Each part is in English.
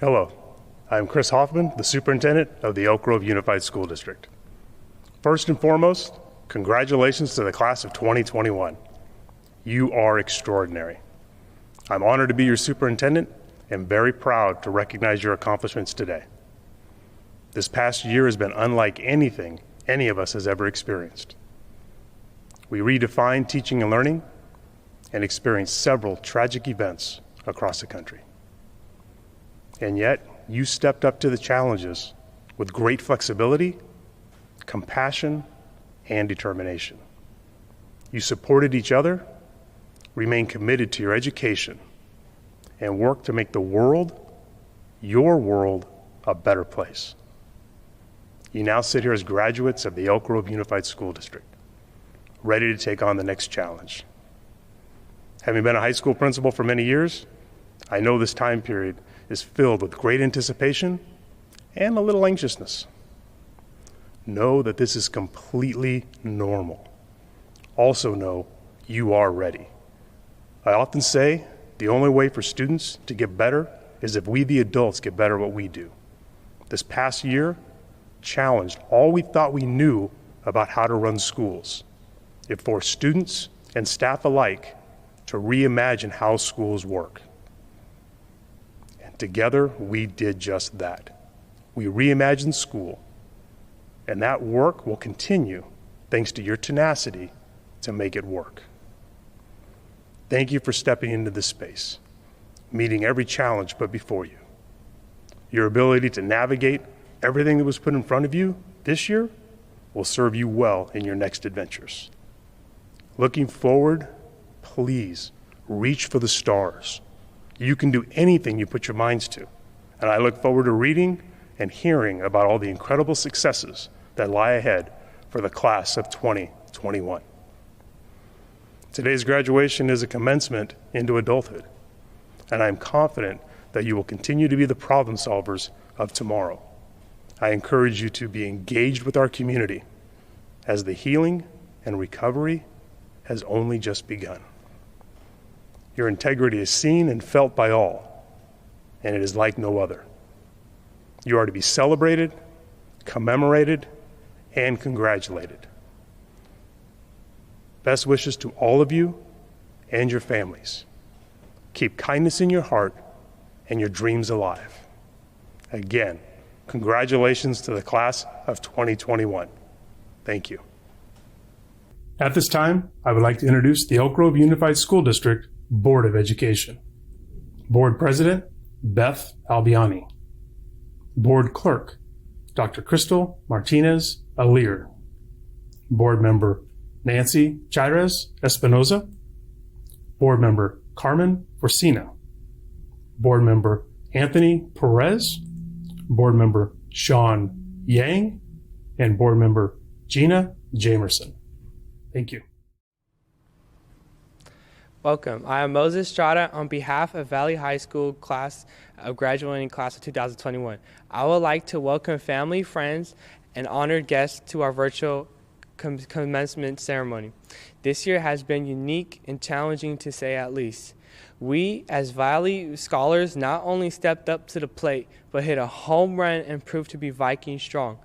Hello, I'm Chris Hoffman, the Superintendent of the Elk Grove Unified School District. First and foremost, congratulations to the class of 2021. You are extraordinary. I'm honored to be your superintendent and very proud to recognize your accomplishments today. This past year has been unlike anything any of us has ever experienced. We redefined teaching and learning and experienced several tragic events across the country. And yet, you stepped up to the challenges with great flexibility, compassion, and determination. You supported each other, remained committed to your education, and worked to make the world, your world, a better place. You now sit here as graduates of the Elk Grove Unified School District, ready to take on the next challenge. Having been a high school principal for many years, I know this time period is filled with great anticipation and a little anxiousness. Know that this is completely normal. Also know you are ready. I often say the only way for students to get better is if we, the adults, get better at what we do. This past year challenged all we thought we knew about how to run schools. It forced students and staff alike to reimagine how schools work. And together, we did just that. We reimagined school, and that work will continue thanks to your tenacity to make it work. Thank you for stepping into this space, meeting every challenge put before you. Your ability to navigate everything that was put in front of you this year will serve you well in your next adventures. Looking forward, please reach for the stars. You can do anything you put your minds to, and I look forward to reading and hearing about all the incredible successes that lie ahead for the class of 2021. Today's graduation is a commencement into adulthood, and I'm confident that you will continue to be the problem solvers of tomorrow. I encourage you to be engaged with our community as the healing and recovery has only just begun. Your integrity is seen and felt by all, and it is like no other. You are to be celebrated, commemorated, and congratulated. Best wishes to all of you and your families. Keep kindness in your heart and your dreams alive. Again, congratulations to the class of 2021. Thank you. At this time, I would like to introduce the Elk Grove Unified School District Board of Education. Board President, Beth Albiani. Board Clerk, Dr. Crystal Martinez Alir. Board Member, Nancy Chairez Espinoza. Board Member, Carmen Forcina. Board Member, Anthony Perez. Board Member, Sean Yang. And Board Member, Gina Jamerson. Thank you. Welcome. I am Moses Estrada on behalf of Valley High School graduating class of 2021. I would like to welcome family, friends, and honored guests to our virtual commencement ceremony. This year has been unique and challenging to say at least. We, as Valley scholars, not only stepped up to the plate, but hit a home run and proved to be Viking strong.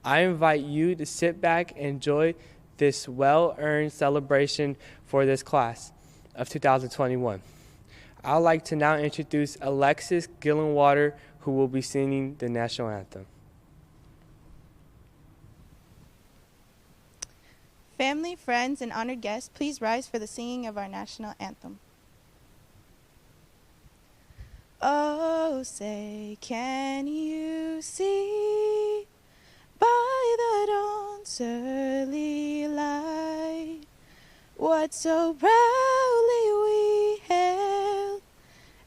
I invite you to sit back and enjoy this well-earned celebration for this class of 2021. I'd like to now introduce Alexis Gillenwater, who will be singing the national anthem. Family, friends, and honored guests, please rise for the singing of our national anthem. Oh, say, can you see by the dawn's early light what so proudly we hailed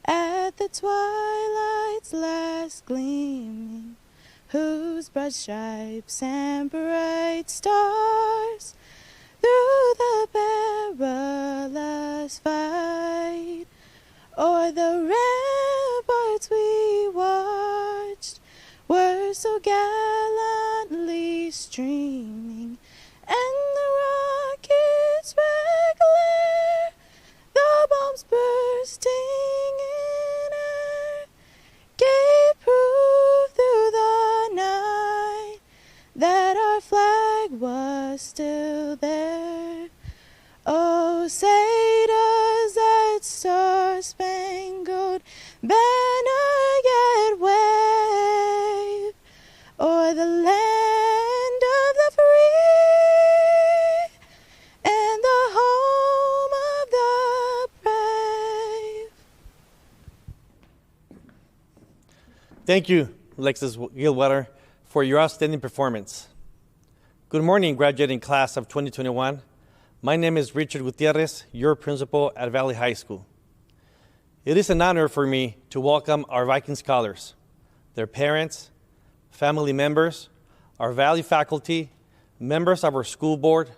at the twilight's last gleaming, whose broad stripes and bright stars through the perilous fight o'er the ramparts we watched were so gallantly streaming, and the rocket's red glare, the bombs bursting in air, gave Thank you, Alexis Gilweather, for your outstanding performance. Good morning, graduating class of 2021. My name is Richard Gutierrez, your principal at Valley High School. It is an honor for me to welcome our Viking scholars, their parents, family members, our Valley faculty, members of our school board,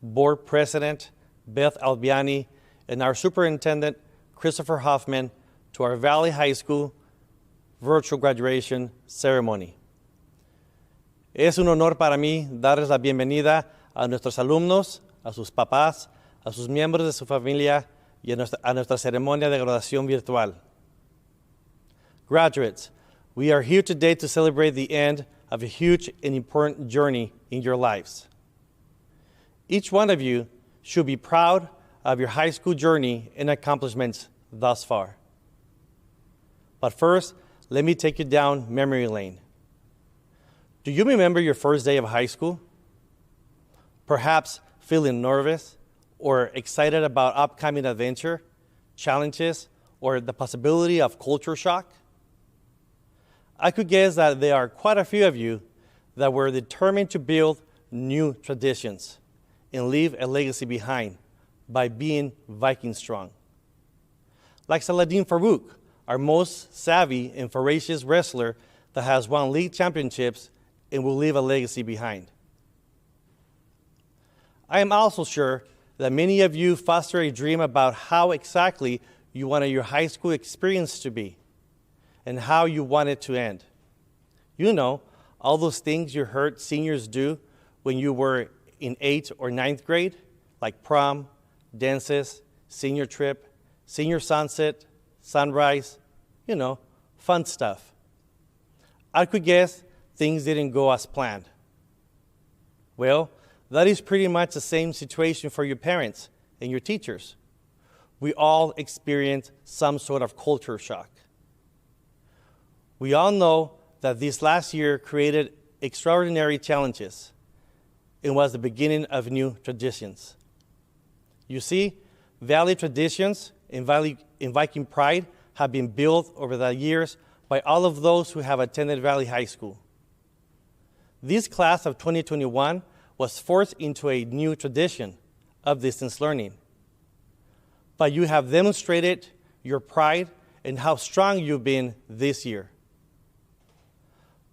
board president, Beth Albiani, and our superintendent, Christopher Hoffman, to our Valley High School virtual graduation ceremony. Es un honor para mí darles la bienvenida a nuestros alumnos, a sus papás, a sus miembros de su familia y a nuestra ceremonia de graduación virtual. Graduates, we are here today to celebrate the end of a huge and important journey in your lives. Each one of you should be proud of your high school journey and accomplishments thus far. But first, let me take you down memory lane. Do you remember your first day of high school? Perhaps feeling nervous or excited about upcoming adventure, challenges, or the possibility of culture shock? I could guess that there are quite a few of you that were determined to build new traditions and leave a legacy behind by being Viking strong. Like Saladin Farouk, our most savvy and voracious wrestler that has won league championships and will leave a legacy behind. I am also sure that many of you foster a dream about how exactly you wanted your high school experience to be and how you want it to end. You know, all those things you heard seniors do when you were in 8th or 9th grade, like prom, dances, senior trip, senior sunset, sunrise, you know, fun stuff. I could guess things didn't go as planned. Well, that is pretty much the same situation for your parents and your teachers. We all experience some sort of culture shock. We all know that this last year created extraordinary challenges and was the beginning of new traditions. You see, Valley traditions and Viking pride have been built over the years by all of those who have attended Valley High School. This class of 2021 was forced into a new tradition of distance learning. But you have demonstrated your pride and how strong you've been this year.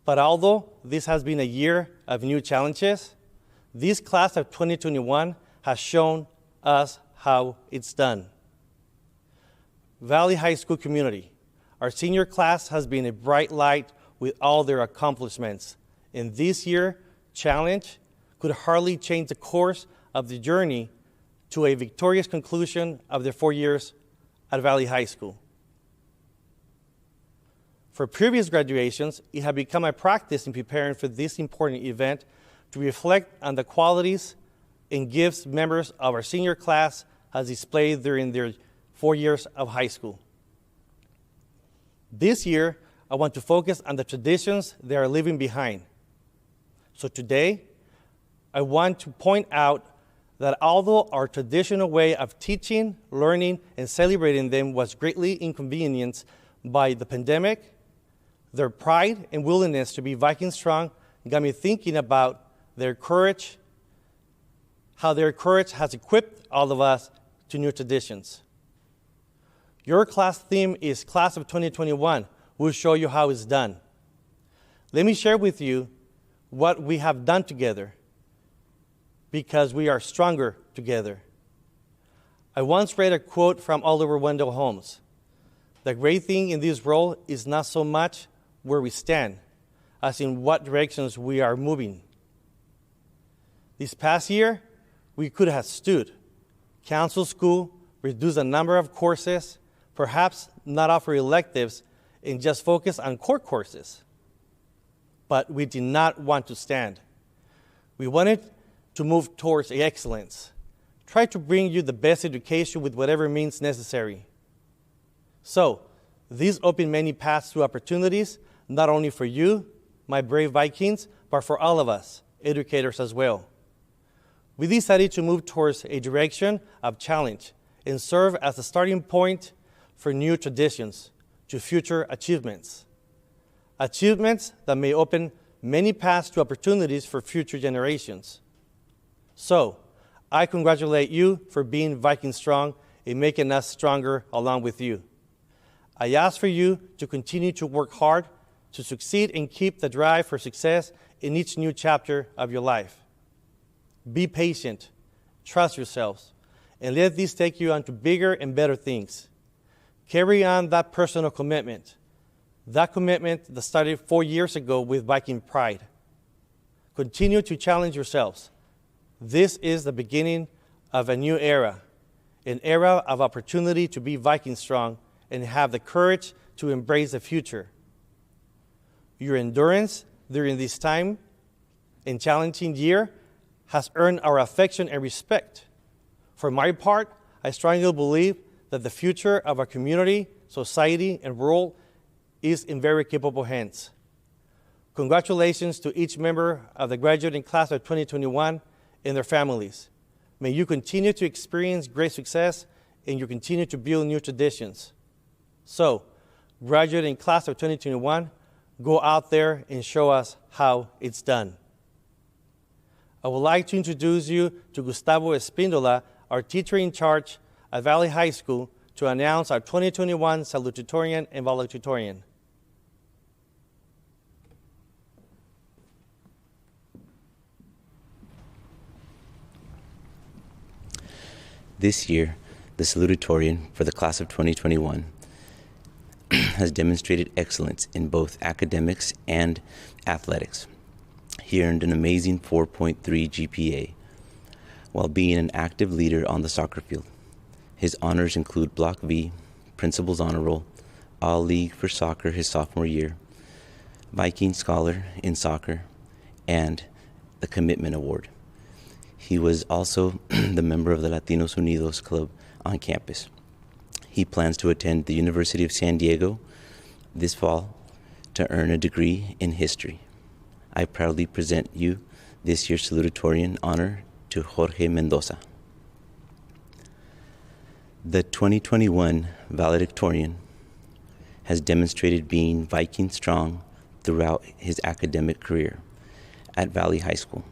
But although this has been a year of new challenges, this class of 2021 has shown us how it's done. Valley High School community, our senior class has been a bright light with all their accomplishments. And this year, challenge could hardly change the course of the journey to a victorious conclusion of their 4 years at Valley High School. For previous graduations, it had become a practice in preparing for this important event to reflect on the qualities and gifts members of our senior class has displayed during their 4 years of high school. This year, I want to focus on the traditions they are leaving behind. So today, I want to point out that although our traditional way of teaching, learning, and celebrating them was greatly inconvenienced by the pandemic, their pride and willingness to be Viking strong got me thinking about their courage, how their courage has equipped all of us to new traditions. Your class theme is Class of 2021. We'll show you how it's done. Let me share with you what we have done together, because we are stronger together. I once read a quote from Oliver Wendell Holmes. The great thing in this world is not so much where we stand, as in what directions we are moving. This past year, we could have stood, canceled school, reduced the number of courses, perhaps not offer electives, and just focus on core courses. But we did not want to stand. We wanted to move towards excellence. Try to bring you the best education with whatever means necessary. So, this opened many paths to opportunities, not only for you, my brave Vikings, but for all of us, educators as well. We decided to move towards a direction of challenge and serve as a starting point for new traditions to future achievements. achievements that may open many paths to opportunities for future generations. So, I congratulate you for being Viking strong and making us stronger along with you. I ask for you to continue to work hard to succeed and keep the drive for success in each new chapter of your life. Be patient, trust yourselves, and let these take you on to bigger and better things. Carry on that personal commitment, that commitment that started 4 years ago with Viking pride. Continue to challenge yourselves. This is the beginning of a new era, an era of opportunity to be Viking strong and have the courage to embrace the future. Your endurance during this time and challenging year has earned our affection and respect. For my part, I strongly believe that the future of our community, society, and world is in very capable hands. Congratulations to each member of the graduating class of 2021 and their families. May you continue to experience great success and you continue to build new traditions. So, graduating class of 2021, go out there and show us how it's done. I would like to introduce you to Gustavo Espindola, our teacher in charge at Valley High School, to announce our 2021 salutatorian and valedictorian. This year, the salutatorian for the class of 2021 has demonstrated excellence in both academics and athletics. He earned an amazing 4.3 GPA while being an active leader on the soccer field. His honors include Block V, Principal's Honor Roll, All-League for Soccer his sophomore year, Viking Scholar in Soccer, and the Commitment Award. He was also the member of the Latinos Unidos Club on campus. He plans to attend the University of San Diego this fall to earn a degree in history. I proudly present you this year's salutatorian honor to Jorge Mendoza. The 2021 valedictorian has demonstrated being Viking strong throughout his academic career at Valley High School.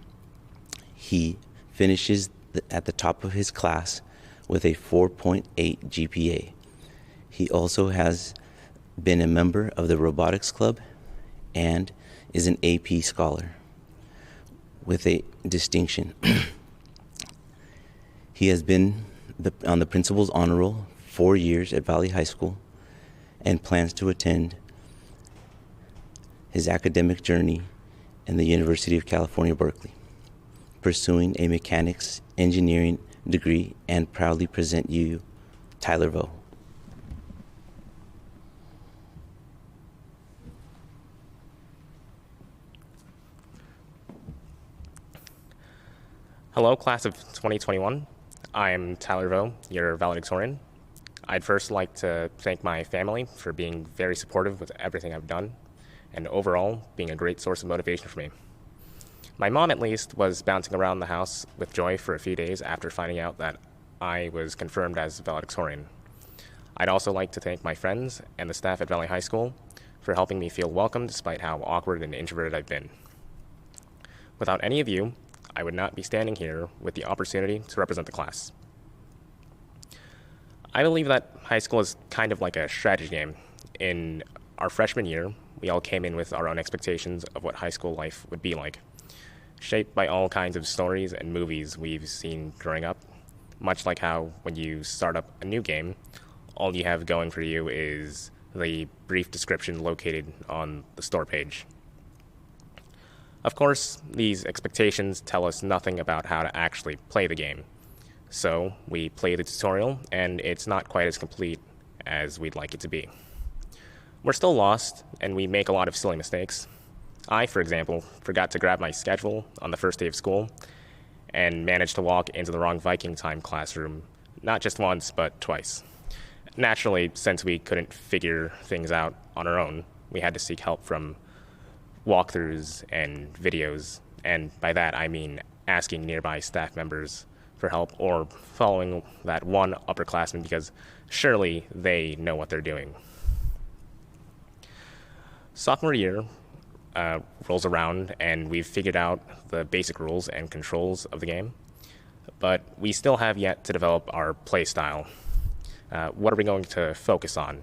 He finishes at the top of his class with a 4.8 GPA. He also has been a member of the robotics club and is an AP scholar with a distinction. He has been on the Principal's Honor Roll 4 years at Valley High School and plans to attend his academic journey in the University of California, Berkeley, pursuing a mechanics engineering degree, and proudly present you Tyler Vo. Hello, class of 2021. I'm Tyler Vo, your valedictorian. I'd first like to thank my family for being very supportive with everything I've done, and overall being a great source of motivation for me. My mom, at least, was bouncing around the house with joy for a few days after finding out that I was confirmed as valedictorian. I'd also like to thank my friends and the staff at Valley High School for helping me feel welcome despite how awkward and introverted I've been. Without any of you, I would not be standing here with the opportunity to represent the class. I believe that high school is kind of like a strategy game. In our freshman year, we all came in with our own expectations of what high school life would be like, shaped by all kinds of stories and movies we've seen growing up, much like how when you start up a new game, all you have going for you is the brief description located on the store page. Of course, these expectations tell us nothing about how to actually play the game. So we play the tutorial, and it's not quite as complete as we'd like it to be. We're still lost, and we make a lot of silly mistakes. I, for example, forgot to grab my schedule on the first day of school and managed to walk into the wrong Viking time classroom, not just once, but twice. Naturally, since we couldn't figure things out on our own, we had to seek help from walkthroughs and videos, and by that I mean asking nearby staff members for help or following that one upperclassman because surely they know what they're doing. Sophomore year rolls around and we've figured out the basic rules and controls of the game, but we still have yet to develop our play style. What are we going to focus on?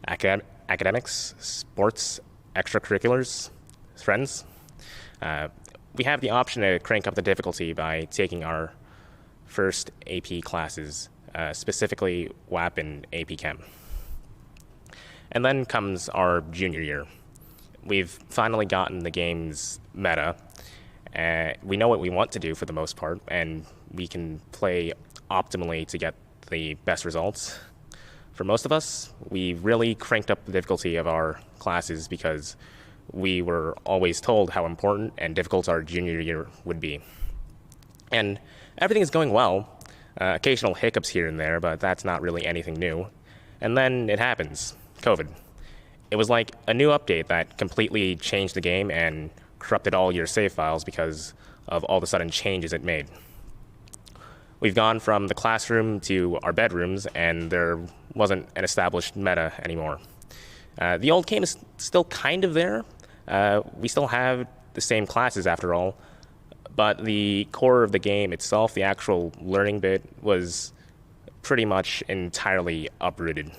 Academics, sports, extracurriculars, friends? We have the option to crank up the difficulty by taking our first AP classes, specifically WAP and AP Chem. And then comes our junior year. We've finally gotten the game's meta. We know what we want to do for the most part, and we can play optimally to get the best results. For most of us, we really cranked up the difficulty of our classes because we were always told how important and difficult our junior year would be. And everything is going well. Occasional hiccups here and there, but that's not really anything new. And then it happens, COVID. It was like a new update that completely changed the game and corrupted all your save files because of all the sudden changes it made. We've gone from the classroom to our bedrooms, and there wasn't an established meta anymore. The old game is still kind of there. We still have the same classes after all, but the core of the game itself, the actual learning bit, was pretty much entirely uprooted.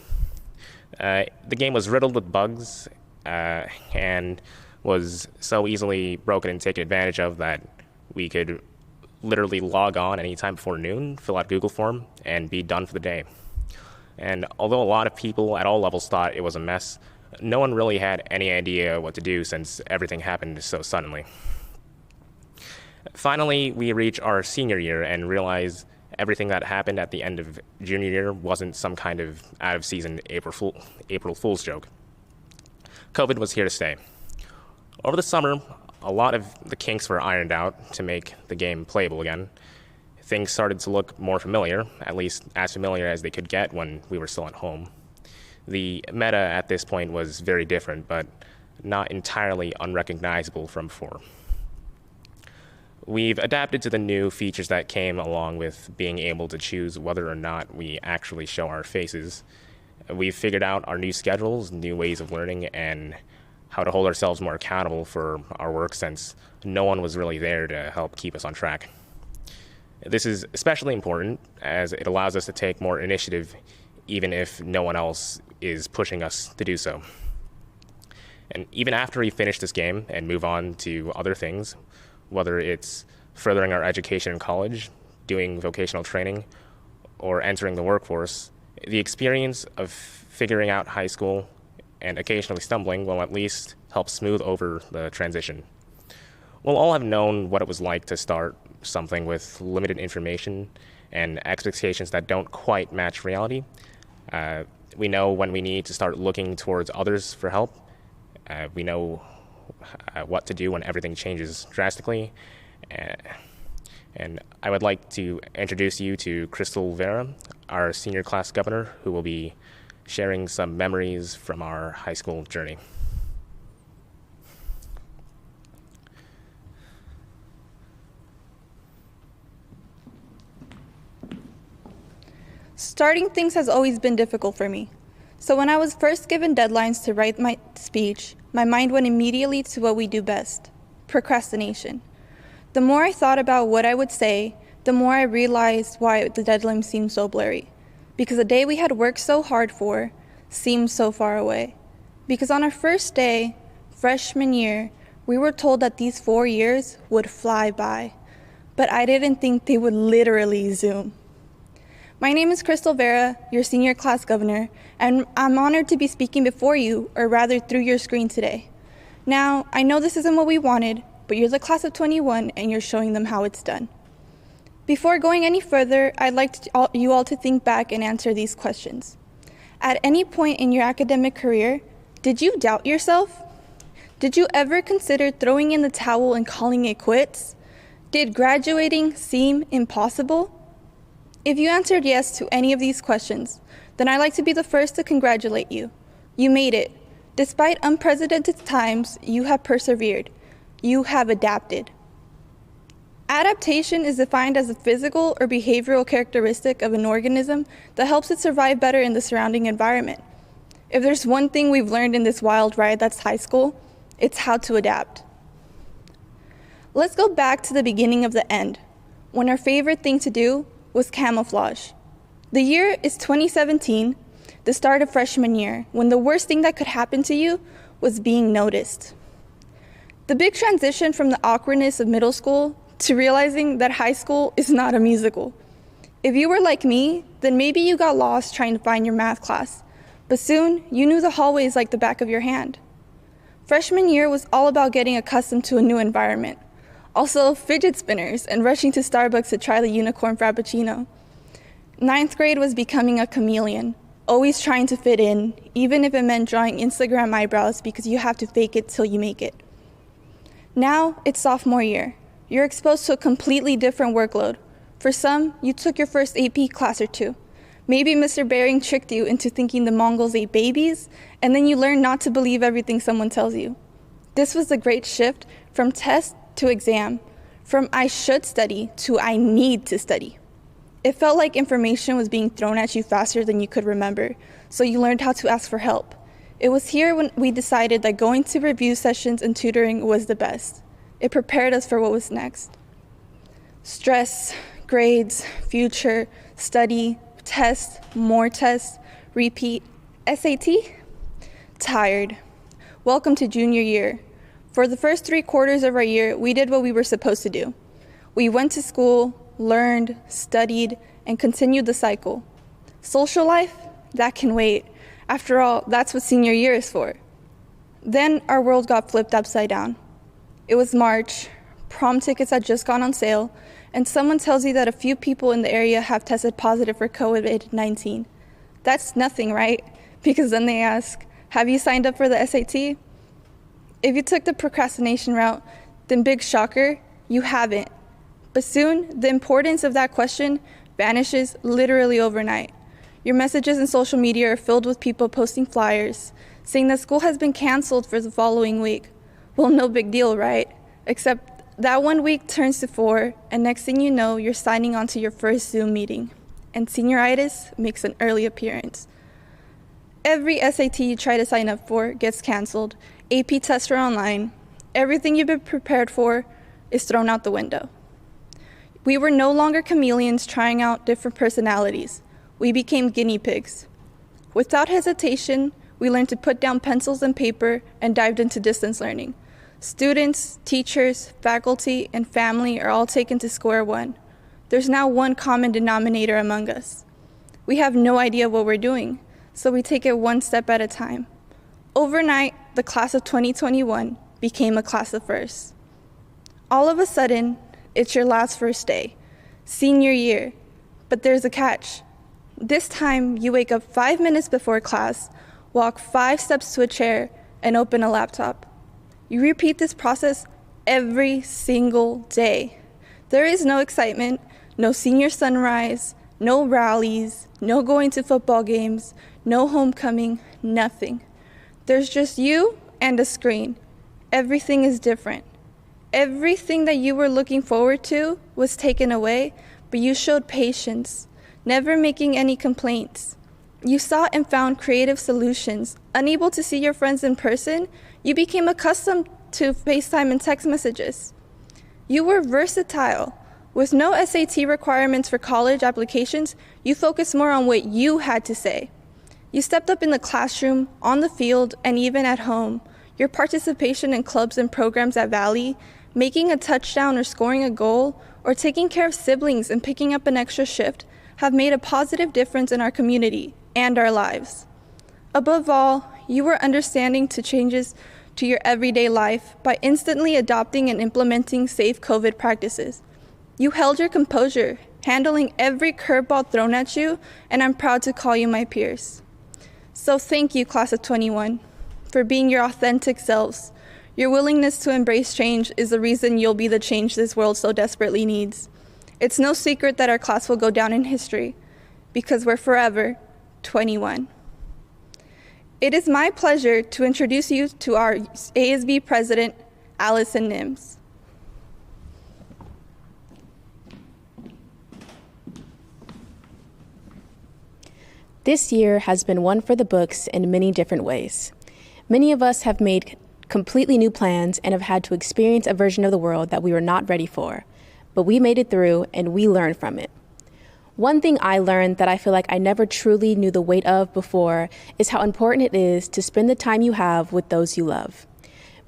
The game was riddled with bugs and was so easily broken and taken advantage of that we could literally log on anytime before noon, fill out Google form, and be done for the day. And although a lot of people at all levels thought it was a mess, no one really had any idea what to do since everything happened so suddenly. Finally, we reach our senior year and realize everything that happened at the end of junior year wasn't some kind of out-of-season April Fool's joke. COVID was here to stay. Over the summer, a lot of the kinks were ironed out to make the game playable again. Things started to look more familiar, at least as familiar as they could get when we were still at home. The meta at this point was very different, but not entirely unrecognizable from before. We've adapted to the new features that came along with being able to choose whether or not we actually show our faces. We've figured out our new schedules, new ways of learning, and how to hold ourselves more accountable for our work since no one was really there to help keep us on track. This is especially important as it allows us to take more initiative even if no one else is pushing us to do so. And even after we finish this game and move on to other things, whether it's furthering our education in college, doing vocational training, or entering the workforce, the experience of figuring out high school and occasionally stumbling will at least help smooth over the transition. We'll all have known what it was like to start something with limited information and expectations that don't quite match reality. We know when we need to start looking towards others for help. We know what to do when everything changes drastically. And I would like to introduce you to Crystal Vera, our senior class governor, who will be sharing some memories from our high school journey. Starting things has always been difficult for me. So when I was first given deadlines to write my speech, my mind went immediately to what we do best, procrastination. The more I thought about what I would say, the more I realized why the deadline seemed so blurry. Because the day we had worked so hard for seemed so far away. Because on our first day, freshman year, we were told that these 4 years would fly by. But I didn't think they would literally zoom. My name is Crystal Vera, your senior class governor, and I'm honored to be speaking before you, or rather through your screen today. Now, I know this isn't what we wanted, but you're the class of 21 and you're showing them how it's done. Before going any further, I'd like you all to think back and answer these questions. At any point in your academic career, did you doubt yourself? Did you ever consider throwing in the towel and calling it quits? Did graduating seem impossible? If you answered yes to any of these questions, then I'd like to be the first to congratulate you. You made it. Despite unprecedented times, you have persevered. You have adapted. Adaptation is defined as a physical or behavioral characteristic of an organism that helps it survive better in the surrounding environment. If there's one thing we've learned in this wild ride that's high school, it's how to adapt. Let's go back to the beginning of the end, when our favorite thing to do was camouflage. The year is 2017, the start of freshman year, when the worst thing that could happen to you was being noticed. The big transition from the awkwardness of middle school to realizing that high school is not a musical. If you were like me, then maybe you got lost trying to find your math class, but soon you knew the hallways like the back of your hand. Freshman year was all about getting accustomed to a new environment. Also, fidget spinners and rushing to Starbucks to try the unicorn frappuccino. Ninth grade was becoming a chameleon, always trying to fit in, even if it meant drawing Instagram eyebrows because you have to fake it till you make it. Now, it's sophomore year. You're exposed to a completely different workload. For some, you took your first AP class or two. Maybe Mr. Bering tricked you into thinking the Mongols ate babies, and then you learned not to believe everything someone tells you. This was a great shift from test to exam, from I should study to I need to study. It felt like information was being thrown at you faster than you could remember, so you learned how to ask for help. It was here when we decided that going to review sessions and tutoring was the best. It prepared us for what was next. Stress, grades, future, study, test, more tests, repeat, SAT? Tired. Welcome to junior year. For the first 3 quarters of our year, we did what we were supposed to do. We went to school, learned, studied, and continued the cycle. Social life? That can wait. After all, that's what senior year is for. Then our world got flipped upside down. It was March, prom tickets had just gone on sale, and someone tells you that a few people in the area have tested positive for COVID-19. That's nothing, right? Because then they ask, have you signed up for the SAT? If you took the procrastination route, then big shocker, you haven't. But soon, the importance of that question vanishes literally overnight. Your messages in social media are filled with people posting flyers, saying that school has been canceled for the following week. Well, no big deal, right? Except that 1 week turns to 4, and next thing you know, you're signing on to your first Zoom meeting, and senioritis makes an early appearance. Every SAT you try to sign up for gets canceled, AP tests are online, everything you've been prepared for is thrown out the window. We were no longer chameleons trying out different personalities. We became guinea pigs. Without hesitation, we learned to put down pencils and paper and dived into distance learning. Students, teachers, faculty, and family are all taken to square one. There's now one common denominator among us. We have no idea what we're doing, so we take it one step at a time. Overnight, the class of 2021 became a class of firsts. All of a sudden, it's your last first day, senior year, but there's a catch. This time, you wake up 5 minutes before class, walk 5 steps to a chair, and open a laptop. You repeat this process every single day. There is no excitement, no senior sunrise, no rallies, no going to football games, no homecoming, nothing. There's just you and a screen. Everything is different. Everything that you were looking forward to was taken away, but you showed patience, never making any complaints. You sought and found creative solutions. Unable to see your friends in person, you became accustomed to FaceTime and text messages. You were versatile. With no SAT requirements for college applications, you focused more on what you had to say. You stepped up in the classroom, on the field, and even at home. Your participation in clubs and programs at Valley, making a touchdown or scoring a goal, or taking care of siblings and picking up an extra shift have made a positive difference in our community and our lives. Above all, you were understanding to changes to your everyday life by instantly adopting and implementing safe COVID practices. You held your composure, handling every curveball thrown at you, and I'm proud to call you my peers. So thank you, class of 21, for being your authentic selves. Your willingness to embrace change is the reason you'll be the change this world so desperately needs. It's no secret that our class will go down in history, because we're forever 21. It is my pleasure to introduce you to our ASB President, Allison NIMS. This year has been one for the books in many different ways. Many of us have made completely new plans and have had to experience a version of the world that we were not ready for, but we made it through and we learned from it. One thing I learned that I feel like I never truly knew the weight of before is how important it is to spend the time you have with those you love.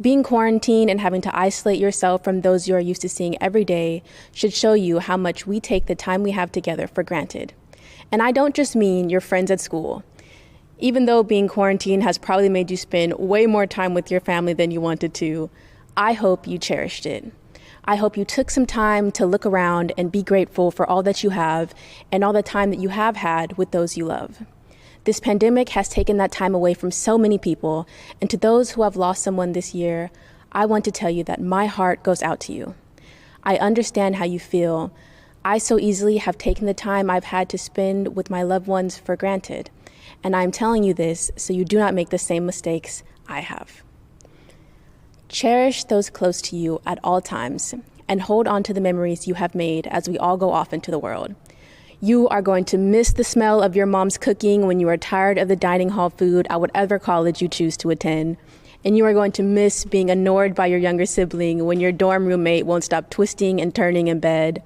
Being quarantined and having to isolate yourself from those you are used to seeing every day should show you how much we take the time we have together for granted. And I don't just mean your friends at school. Even though being quarantined has probably made you spend way more time with your family than you wanted to, I hope you cherished it. I hope you took some time to look around and be grateful for all that you have and all the time that you have had with those you love. This pandemic has taken that time away from so many people, and to those who have lost someone this year, I want to tell you that my heart goes out to you. I understand how you feel. I so easily have taken the time I've had to spend with my loved ones for granted, and I'm telling you this so you do not make the same mistakes I have. Cherish those close to you at all times and hold on to the memories you have made as we all go off into the world. You are going to miss the smell of your mom's cooking when you are tired of the dining hall food at whatever college you choose to attend. And you are going to miss being annoyed by your younger sibling when your dorm roommate won't stop twisting and turning in bed.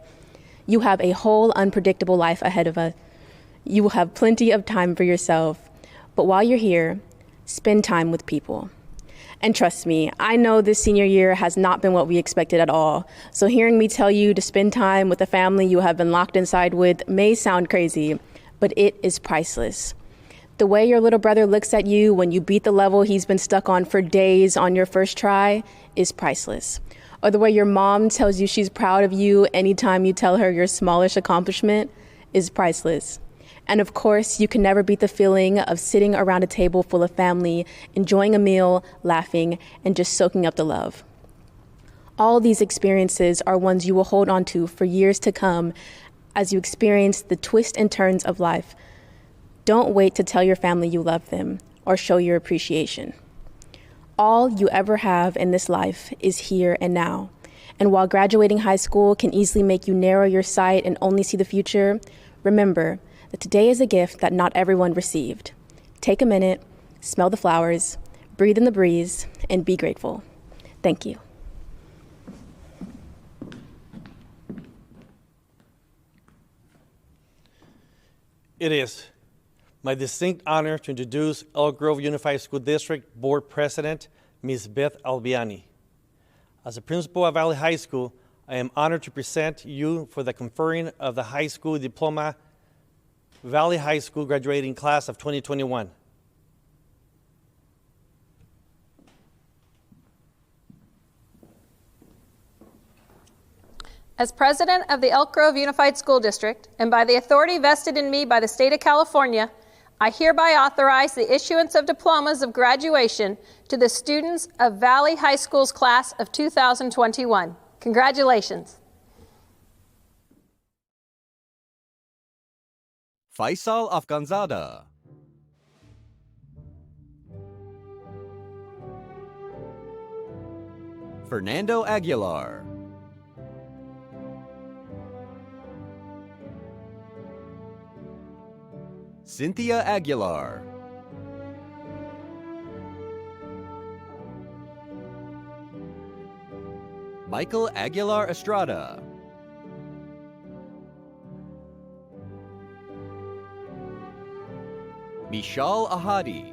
You have a whole unpredictable life ahead of us. You will have plenty of time for yourself, but while you're here, spend time with people. And trust me, I know this senior year has not been what we expected at all. So hearing me tell you to spend time with a family you have been locked inside with may sound crazy, but it is priceless. The way your little brother looks at you when you beat the level he's been stuck on for days on your first try is priceless. Or the way your mom tells you she's proud of you anytime you tell her your smallish accomplishment is priceless. And of course, you can never beat the feeling of sitting around a table full of family, enjoying a meal, laughing, and just soaking up the love. All these experiences are ones you will hold on to for years to come as you experience the twists and turns of life. Don't wait to tell your family you love them or show your appreciation. All you ever have in this life is here and now. And while graduating high school can easily make you narrow your sight and only see the future, remember that today is a gift that not everyone received. Take a minute, smell the flowers, breathe in the breeze, and be grateful. Thank you. It is my distinct honor to introduce Elk Grove Unified School District Board President, Ms. Beth Albiani. As a principal of Valley High School, I am honored to present you for the conferring of the high school diploma Valley High School graduating class of 2021. As president of the Elk Grove Unified School District, and by the authority vested in me by the state of California, I hereby authorize the issuance of diplomas of graduation to the students of Valley High School's class of 2021. Congratulations. Faisal Afganzada. Fernando Aguilar. Cynthia Aguilar. Michael Aguilar Estrada. Mishal Ahadi.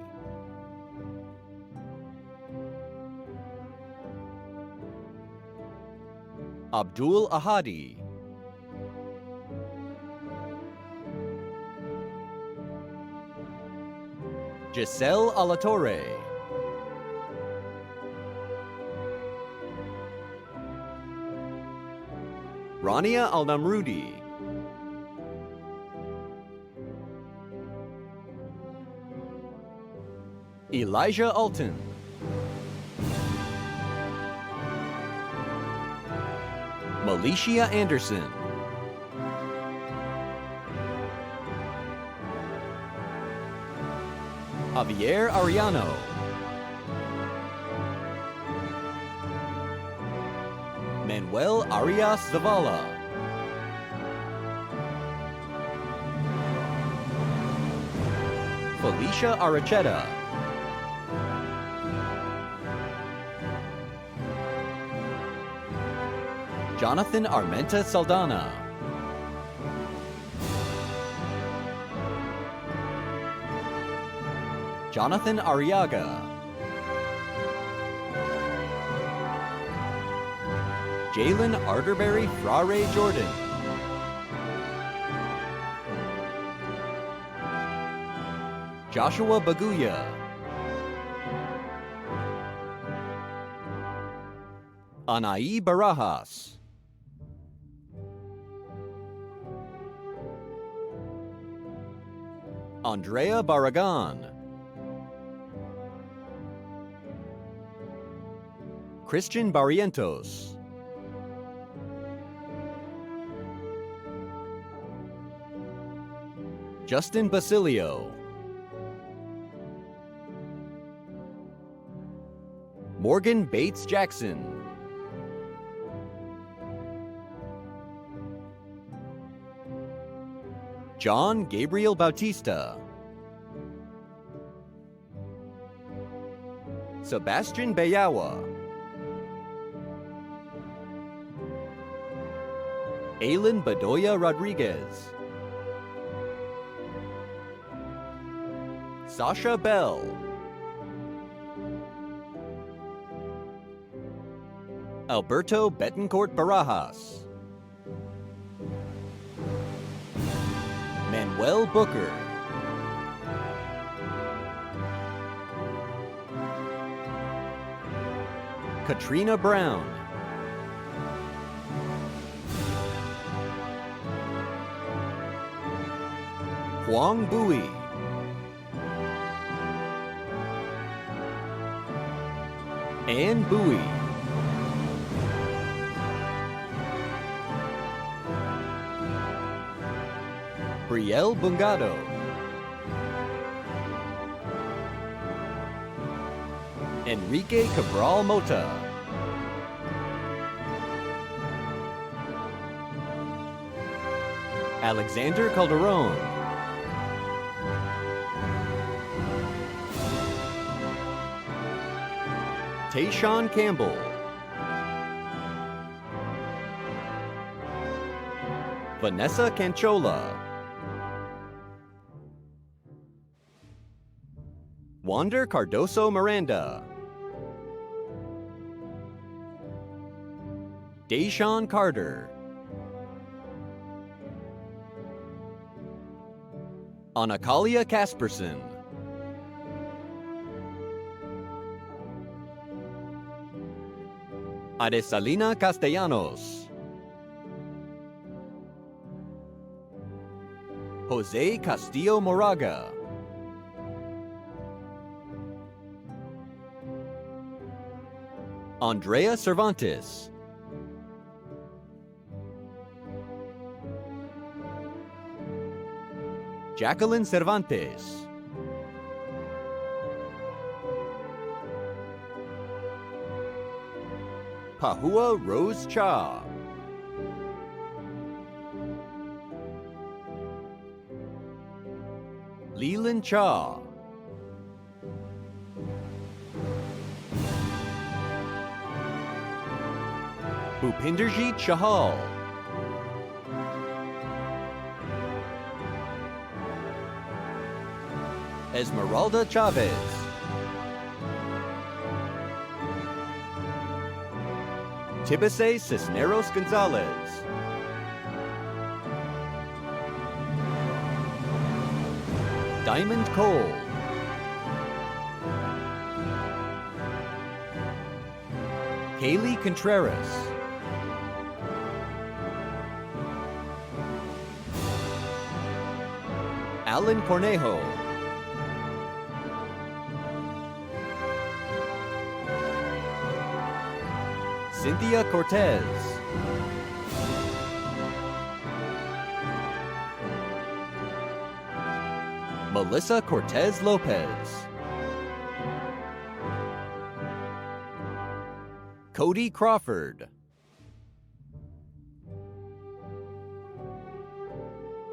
Abdul Ahadi. Giselle Alatorre. Rania Al-Namrudi. Elijah Alton. Malicia Anderson. Javier Ariano. Manuel Arias Zavala. Felicia Aracheta. Jonathan Armenta Saldana. Jonathan Arriaga. Jalen Arterberry Frare Jordan. Joshua Baguya. Anai Barajas. Andrea Barragan. Christian Barrientos. Justin Basilio. Morgan Bates Jackson. John Gabriel Bautista. Sebastian Bayawa. Aylin Bedoya Rodriguez. Sasha Bell. Alberto Betancourt Barajas. Manuel Booker. Katrina Brown. Huang Bui. Anne Bui. Brielle Bungado. Enrique Cabral Mota. Alexander Calderon. Tayshawn Campbell. Vanessa Canchola. Wander Cardoso Miranda. Deshaun Carter. Anakalia Casperson. Adesalina Castellanos. Jose Castillo Moraga. Andrea Cervantes. Jacqueline Cervantes. Pahua Rose Cha. Leland Cha. Bhupinderjeet Chahal. Esmeralda Chavez. Tibese Cisneros Gonzalez. Diamond Cole. Kaylee Contreras. Alan Cornejo. Cynthia Cortez. Melissa Cortez Lopez. Cody Crawford.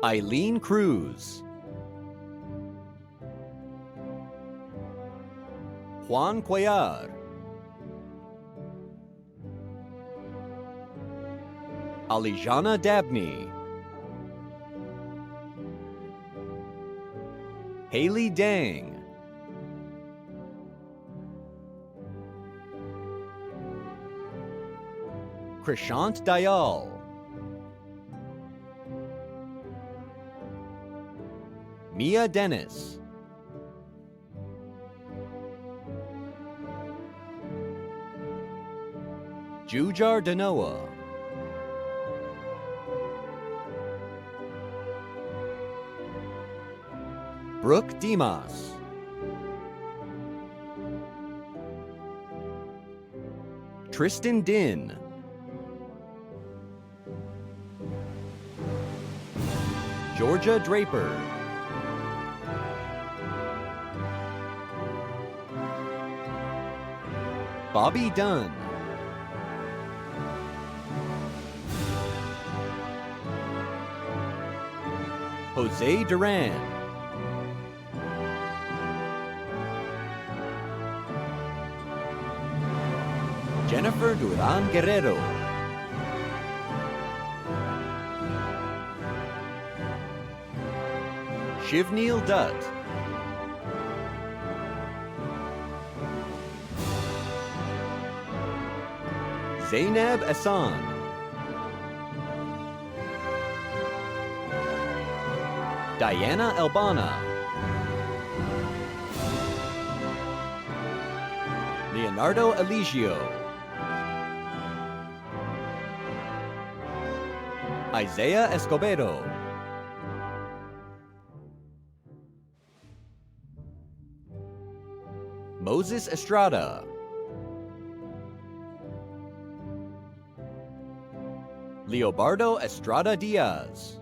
Eileen Cruz. Juan Cuellar. Alijana Dabney. Haley Dang. KRISHANT Dayal. Mia Dennis. Jujar Danoa. Brooke Dimas. Tristan Din. Georgia Draper. Bobby Dunn. Jose Duran. Jennifer DURAN-GUERRERO. Shivneel Dutt. Zainab Ahsan. Diana Albana. Leonardo Eligio. Isaiah Escobedo. Moses Estrada. Leobardo Estrada Diaz.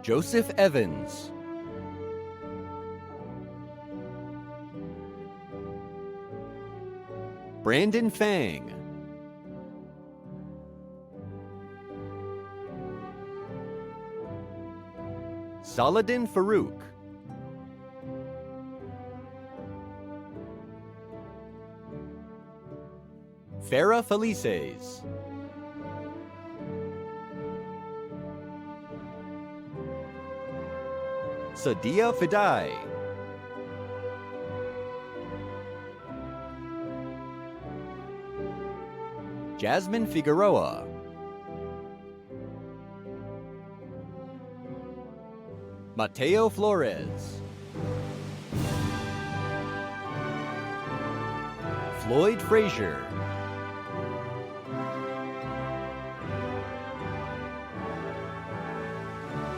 Joseph Evans. Brandon Fang. Saladin Farouk. Farah Felices. Sadia Fidai. Jasmine Figueroa. Mateo Flores. Floyd Frazier.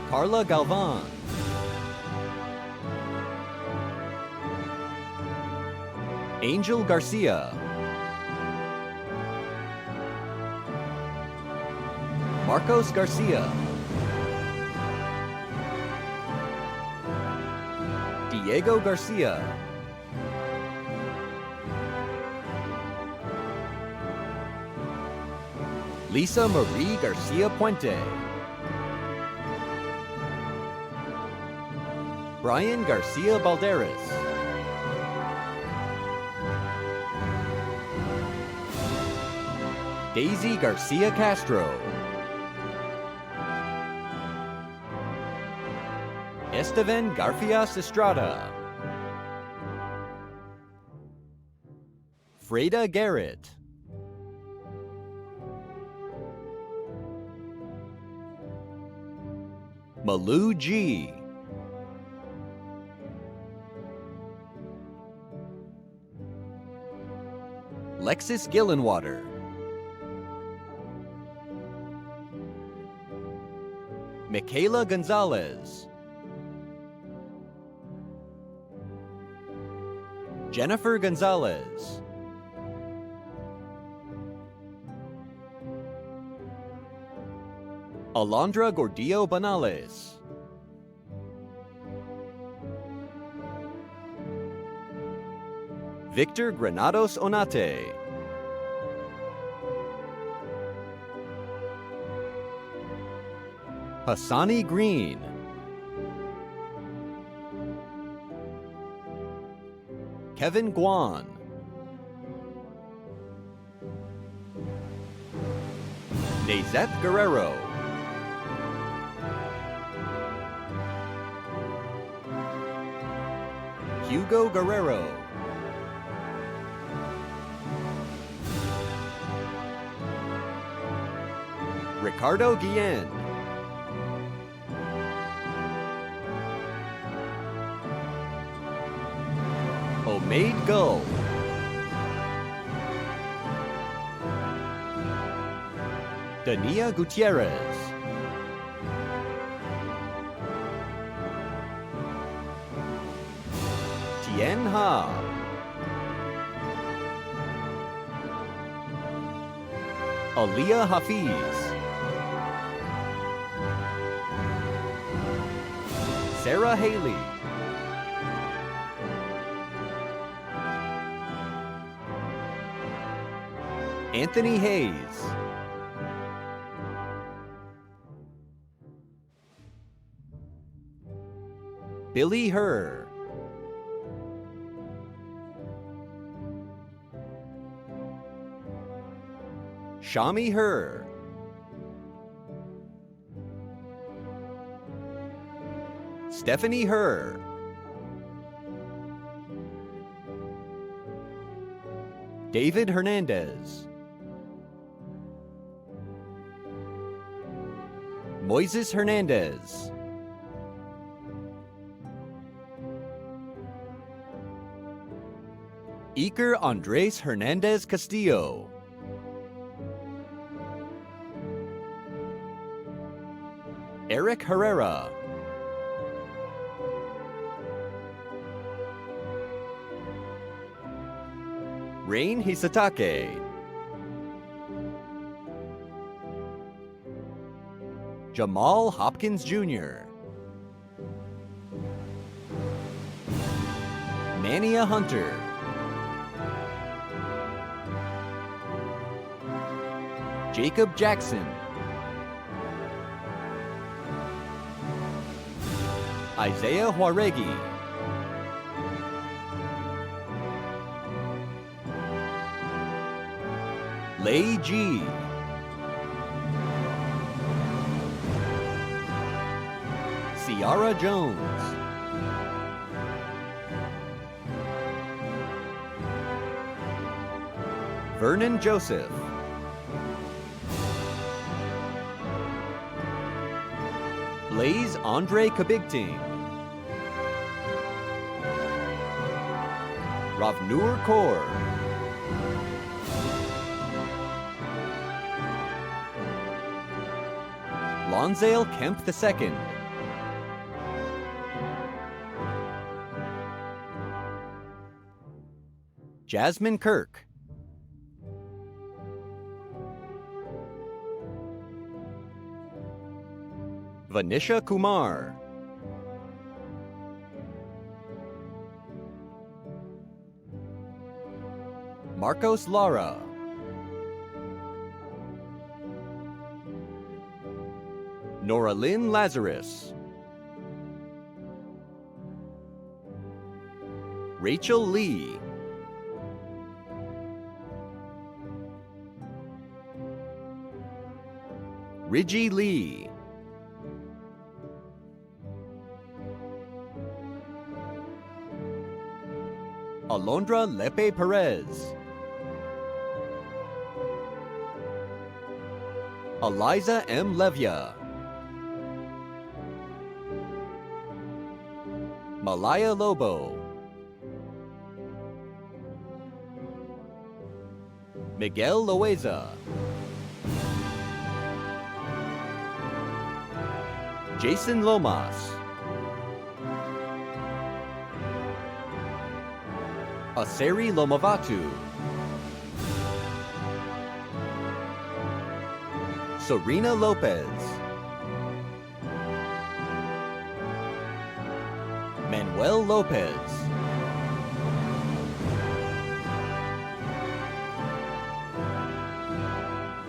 Carla Galvan. Angel Garcia. Marcos Garcia. Diego Garcia. Lisa Marie Garcia Puente. Brian Garcia Balderas. Daisy Garcia Castro. Esteban Garfias Estrada. Freda Garrett. Malu G. Lexis Gillenwater. Michaela Gonzalez. Jennifer Gonzalez. Alondra Gordillo Banales. Victor Granados Onate. Hassani Green. Kevin Guan. Nazeth Guerrero. Hugo Guerrero. Ricardo Guillen. Omaid Gull. Dania Gutierrez. Tien Ha. Aliyah Hafiz. Sarah Haley. Anthony Hayes. Billy Herr. Shami Herr. Stephanie Herr. David Hernandez. Moises Hernandez. Iker Andres Hernandez Castillo. Eric Herrera. Rain Hisatake. Jamal Hopkins Jr. Mania Hunter. Jacob Jackson. Isaiah Juaregi. Lei G. Ciara Jones. Vernon Joseph. Blaze Andre Kabigting. Ravnur Kaur. Lonzale Kemp II. Jasmine Kirk. Vanisha Kumar. Marcos Lara. Noralyn Lazarus. Rachel Lee. Ridgie Lee. Alondra Lepe Perez. Eliza M. Levia. Malaya Lobo. Miguel Loaiza. Jason Lomas. Aseri Lomavatu. Serena Lopez. Manuel Lopez.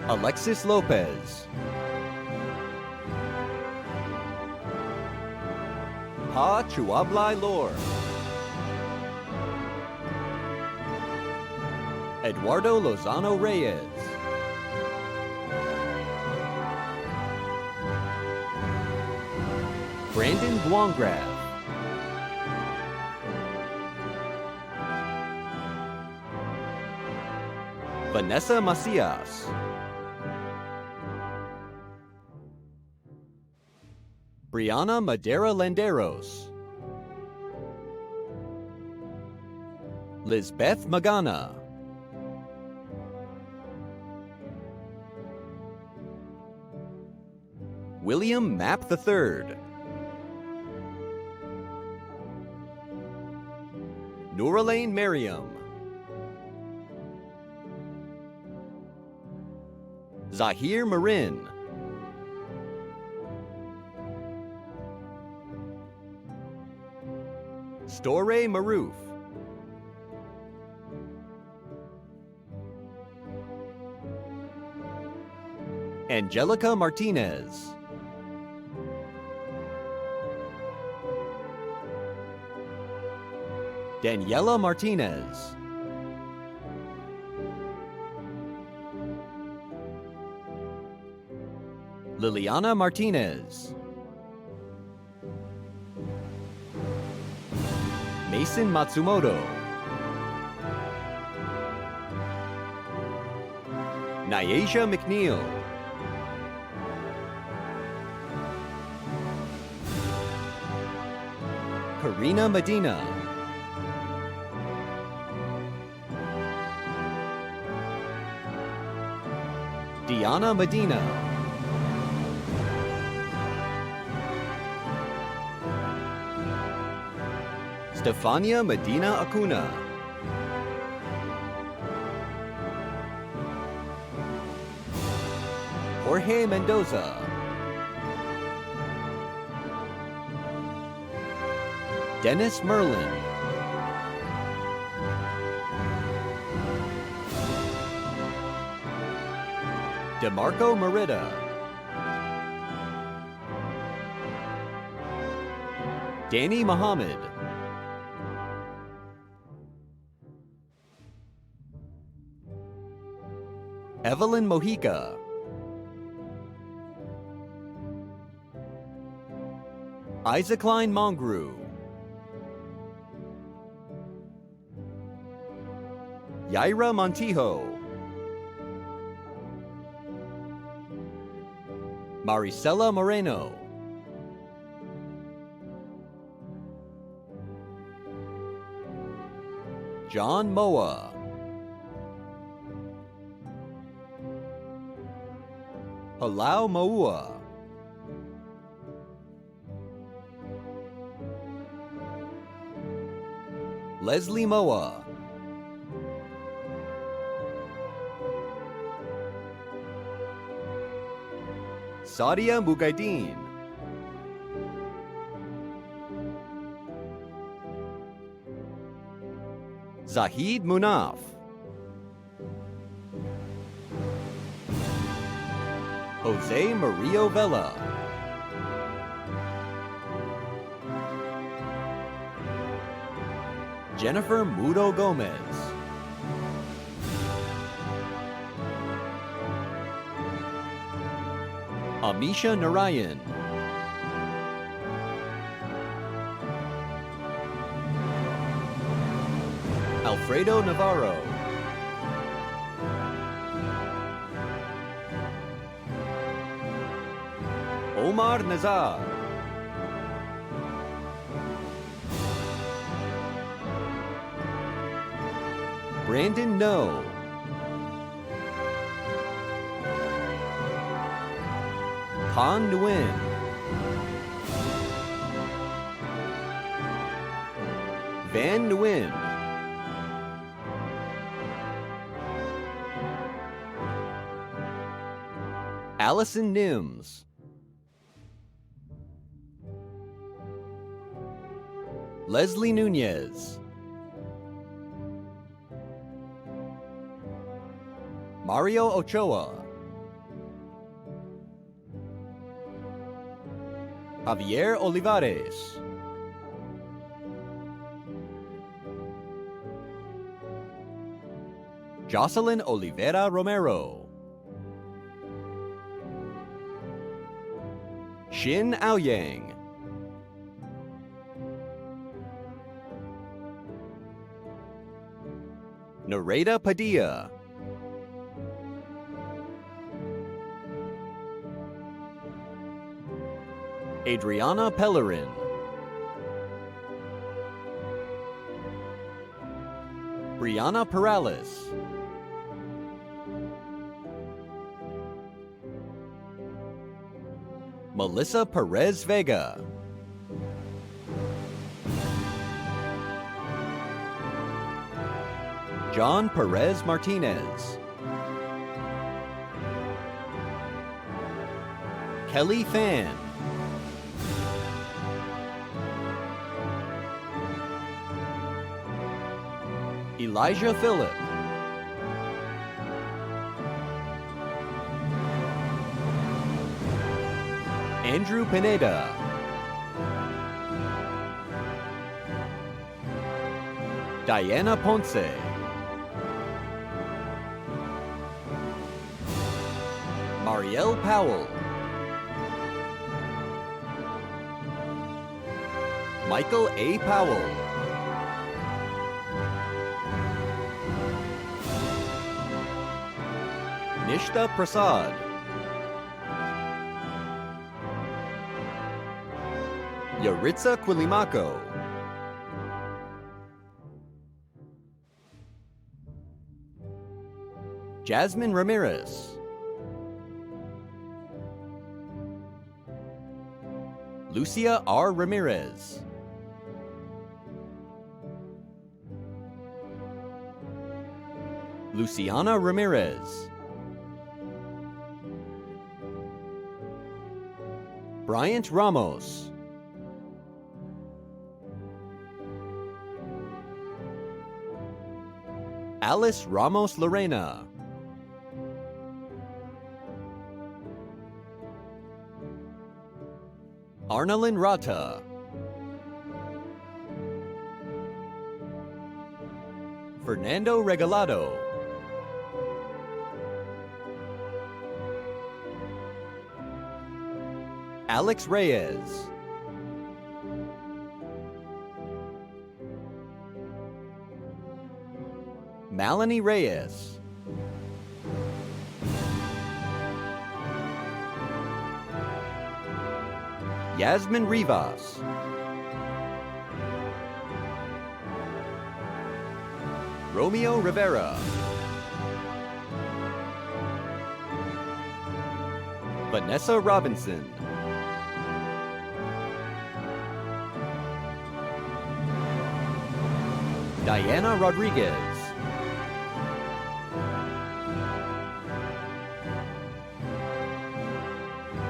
Alexis Lopez. Pa Chuablai Lor. Eduardo Lozano Reyes. Brandon Guangraf. Vanessa Macias. Brianna Madera Landeros. Lizbeth Magana. William Mapp III. Nouralain Merriam. Zahir Marin. Storey Maroof. Angelica Martinez. Daniela Martinez. Liliana Martinez. Mason Matsumoto. Nyasia McNeil. Karina Medina. Diana Medina. Stefania Medina Acuna. Jorge Mendoza. Dennis Merlin. DeMarco Merida. Danny Muhammad. Evelyn Mojica. Isaacline Mongru. Yaira Montijo. Maricela Moreno. John Moa. Palau Maua. Leslie Moa. Sadia Mugaideen. Zahid Munaf. Jose Mario Vela. Jennifer Mudo Gomez. Amisha Narayan. Alfredo Navarro. Omar Nazar. Brandon No. Han Nguyen. Van Nguyen. Allison Nims. Leslie Nunez. Mario Ochoa. Javier Olivares. Jocelyn Oliveira Romero. Shin Aoyang. Nareda Padilla. Adriana Pellerin. Brianna Perales. Melissa Perez Vega. John Perez Martinez. Kelly Fan. Elijah Phillip. Andrew Pineda. Diana Ponce. Marielle Powell. Michael A. Powell. Nishta Prasad. Yaritza Quilimako. Jasmine Ramirez. Lucia R. Ramirez. Luciana Ramirez. Bryant Ramos. Alice Ramos Lorena. Arnalyn Rata. Fernando Regalado. Alex Reyes. Melanie Reyes. Yasmin Rivas. Romeo Rivera. Vanessa Robinson. Diana Rodriguez.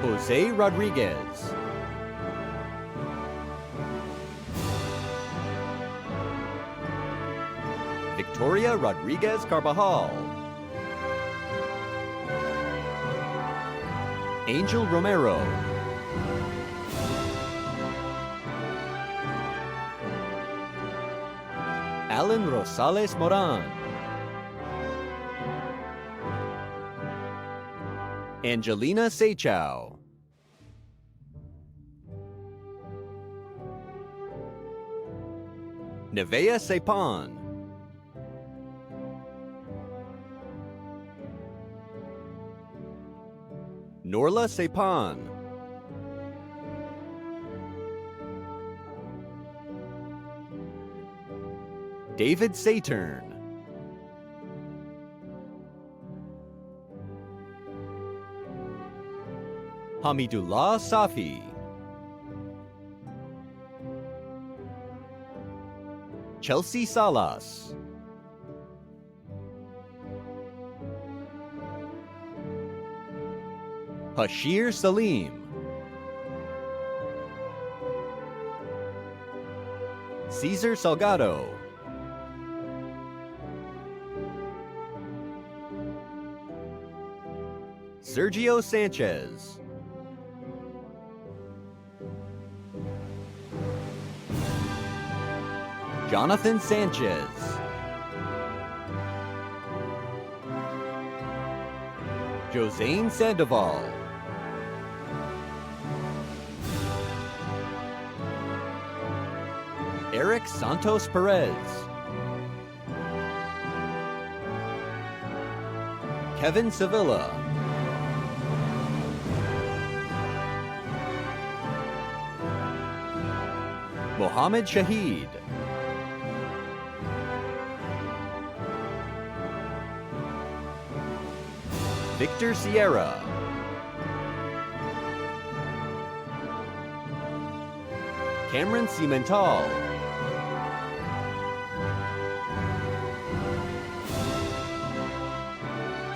Jose Rodriguez. Victoria Rodriguez Carbajal. Angel Romero. Alan Rosales Moran. Angelina Seychow. Nevea Sepan. Norla Sepan. David Saturn. Hamidullah Safi. Chelsea Salas. Hashir Salim. Cesar Salgado. Sergio Sanchez. Jonathan Sanchez. Josane Sandoval. Eric Santos Perez. Kevin Sevilla. Mohammed Shaheed. Victor Sierra. Cameron Cimental.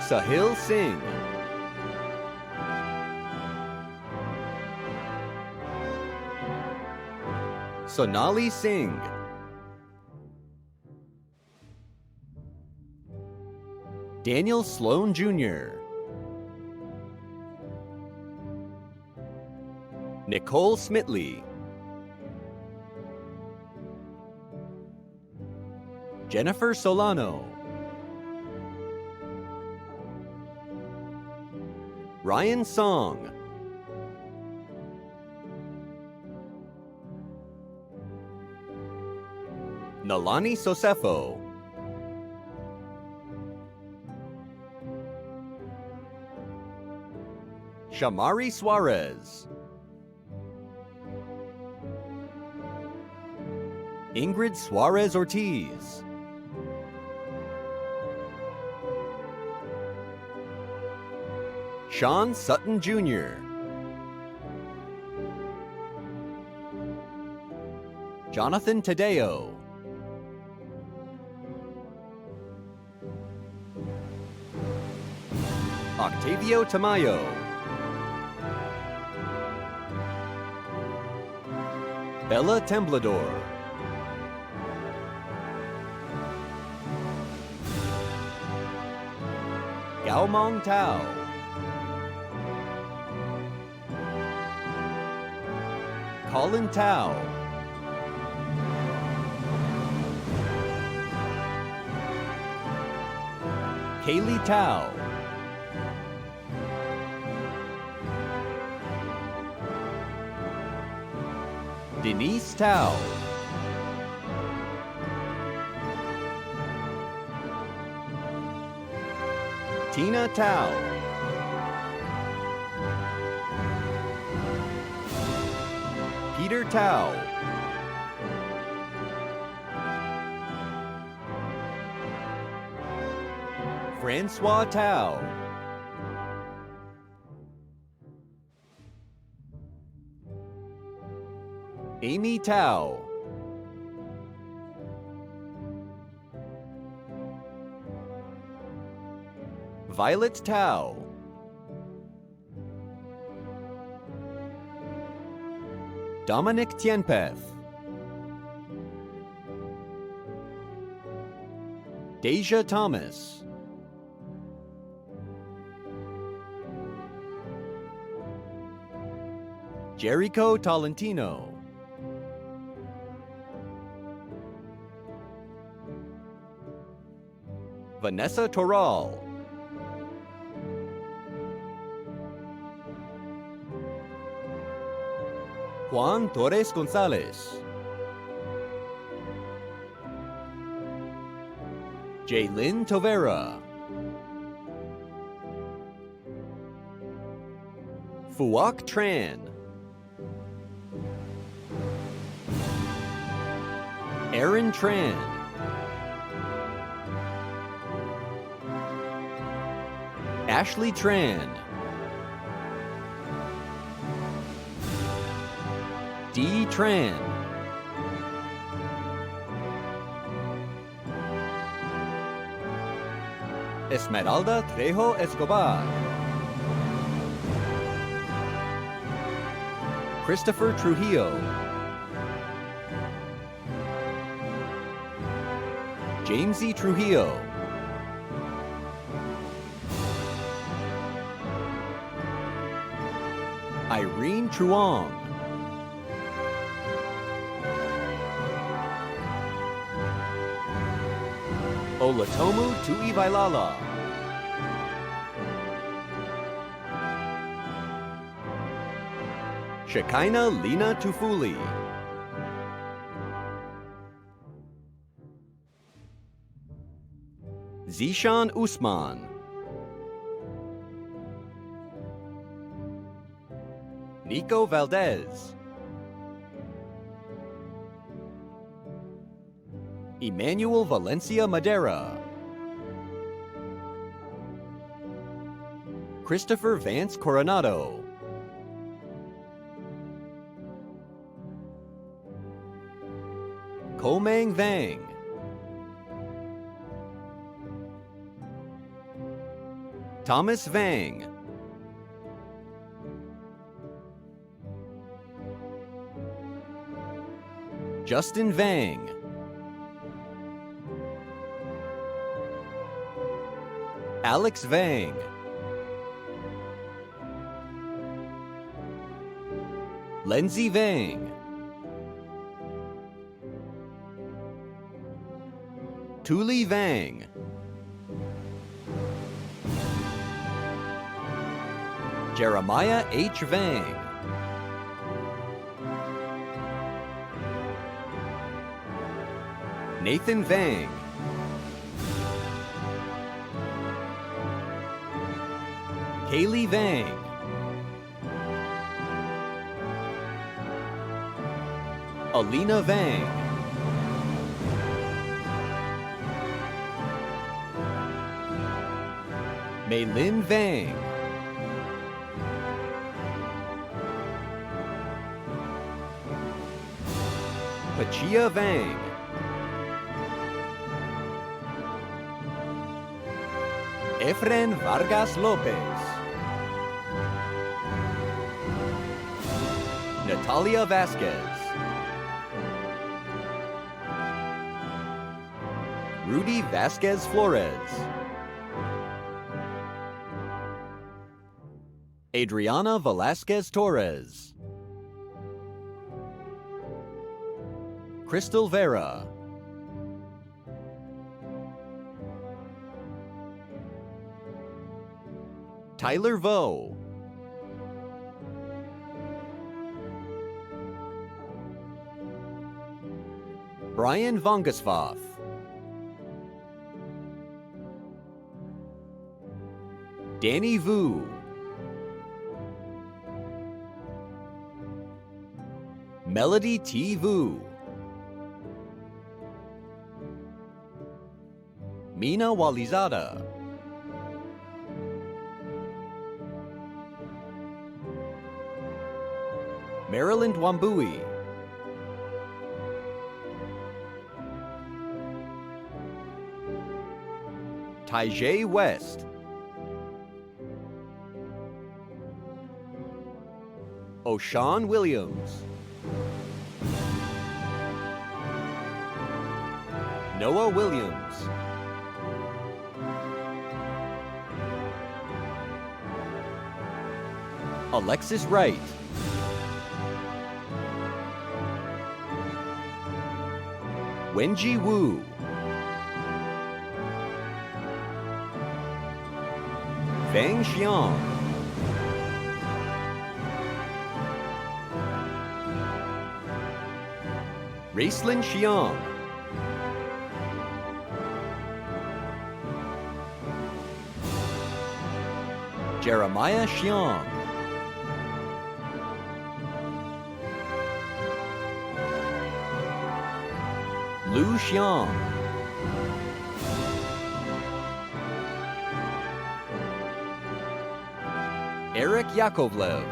Sahil Singh. Sonali Singh. Daniel Sloan Jr. Nicole Smitley. Jennifer Solano. Ryan Song. Nalani Sosefo. Shamari Suarez. Ingrid Suarez Ortiz. Sean Sutton Jr. Jonathan Tadeo. Octavio Tamayo. Bella Temblador. Gaomong Tao. Colin Tao. Kaylee Tao. Denise Tao. Tina Tao. Peter Tao. Francois Tao. Amy Tao. Violet Tao. Dominic Tienpeth. Deja Thomas. Jericho Tolentino. Vanessa Toral. Juan Torres Gonzalez. Jaylin Tovera. Fuak Tran. Aaron Tran. Ashley Tran. Dee Tran. Esmeralda Trejo Escobar. Christopher Trujillo. Jamesy Trujillo. Irene Truong. Olatomu Tuivailala. Shekinah Lina Tufuli. Zishan Usman. Nico Valdez. Emmanuel Valencia Madera. Christopher Vance Coronado. Komang Vang. Thomas Vang. Justin Vang. Alex Vang. Lindsay Vang. Tuli Vang. Jeremiah H. Vang. Nathan Vang. Kaylee Vang. Alina Vang. Maylin Vang. Pachia Vang. Efren Vargas Lopez. Natalia Vasquez. Rudy Vasquez Flores. Adriana Velasquez Torres. Crystal Vera. Tyler Vo. Brian Vongasvoth. Danny Vu. Melody T. Vu. Mina Walizada. Maryland Wambui. Tyjay West. O'Shawn Williams. Noah Williams. Alexis Wright. Wenji Wu. Feng Xiang. Racelyn Xiang. Jeremiah Xiang. Lu Xiang. Eric Yakovlev.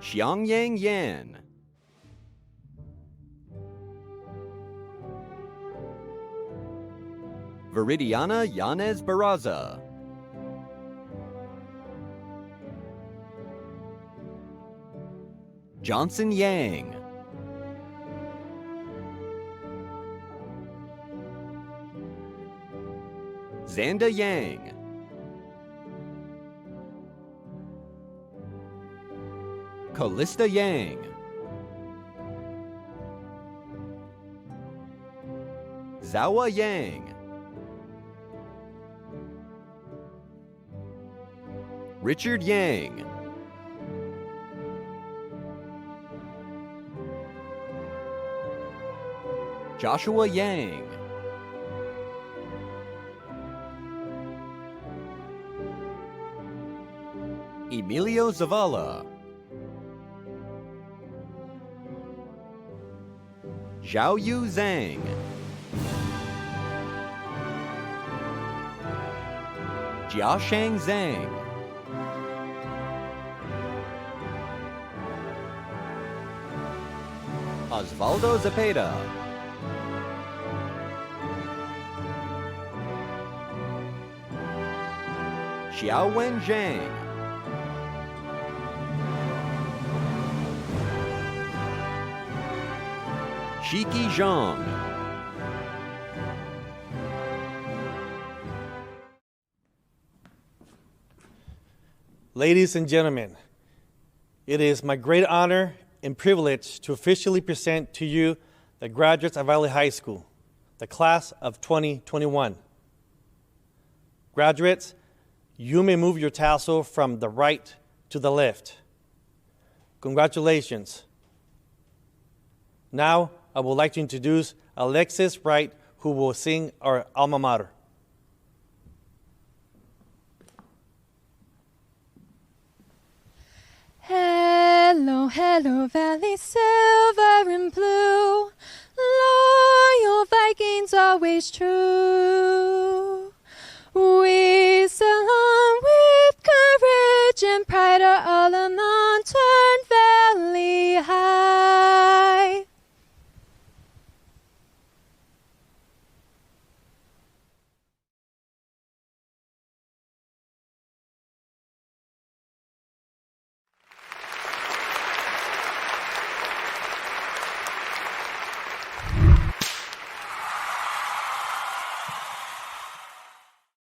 Xiangyang Yan. Viridiana Yanez Barraza. Johnson Yang. Xanda Yang. Callista Yang. Zawa Yang. Richard Yang. Joshua Yang. Emilio Zavala. Xiaoyu Zhang. Jiashang Zhang. Osvaldo Zepeda. Xiaowen Zhang. Shiki Zhang. Ladies and gentlemen, it is my great honor and privilege to officially present to you the graduates of Valley High School, the class of 2021. Graduates, you may move your tassel from the right to the left. Congratulations. Now, I would like to introduce Alexis Wright, who will sing our alma mater. Hello, hello, Valley, silver and blue, loyal Vikings always true.